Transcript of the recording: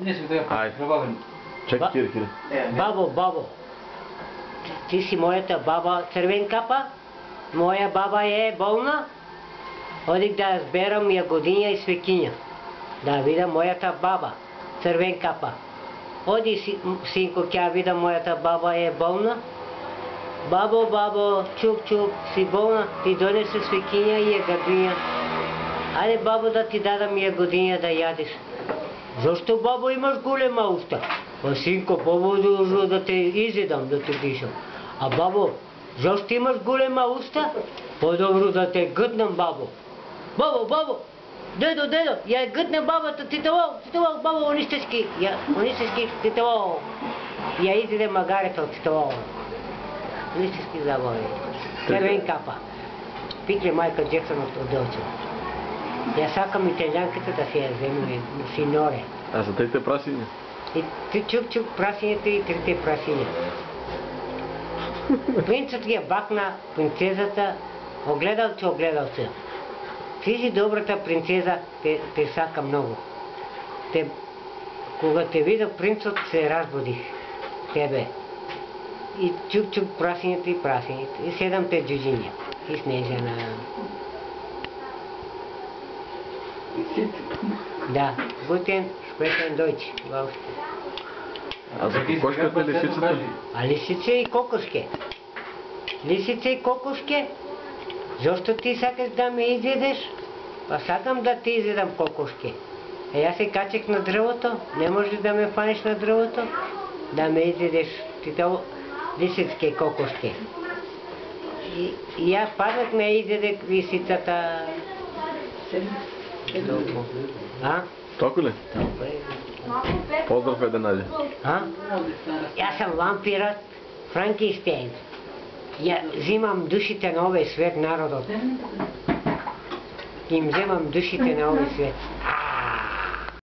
Не сме да пробавим. Чакай, Кире. Бабо, ти си моята баба Червен капа? Моя баба е болна? Одих да зберам ягодиня и свекиня. Да видя моята баба Червен капа. Оди, синко, тя видя моята баба е болна. Бабо, чук, си болна, ти донесе свекиня и ягодиня. Айде, бабо, да ти дадам ягодиня да ядеш. Защо, бабо, имаш голема уста? Синко, по-добро да те изедам, да те дишам. А бабо, защо имаш голема уста? По-добро да те гътнам, бабо. Бабо, дедо, я гътне бабата, титало, бабо, унистески, титало. Я изеде магарето от титало. Унистески забави. Червен капа. Пикли майка Джексон от отделче. Я сакам италянката да си я вземе, синоре. А за трите прасини? И чук прасинята и трите прасиня. Принцът ги бакна принцезата, огледал се. Ти си добрата принцеза, те сака много. Кога те видя принцът, се разбудих. Тебе. И чук прасинята и прасините. И седамте джуджиня. И Снежана. Да, guten sprechen Deutsch. А за кокошката и лисицата? А лисица и кокошке. Защо ти сакаш да ме изедеш? Па сакам да ти изедам кокошке. Аз се качих на дръвото, не можеш да ме фанеш на дръвото, да ме изедеш тито лисицке кокошке. И аз паднах ме изедех лисицата. Толкова ли? Поздрав, Еденаде. Аз съм вампирът Франкенщайн. Я взимам душите на овој свет народот. Им вземам душите на овој свет.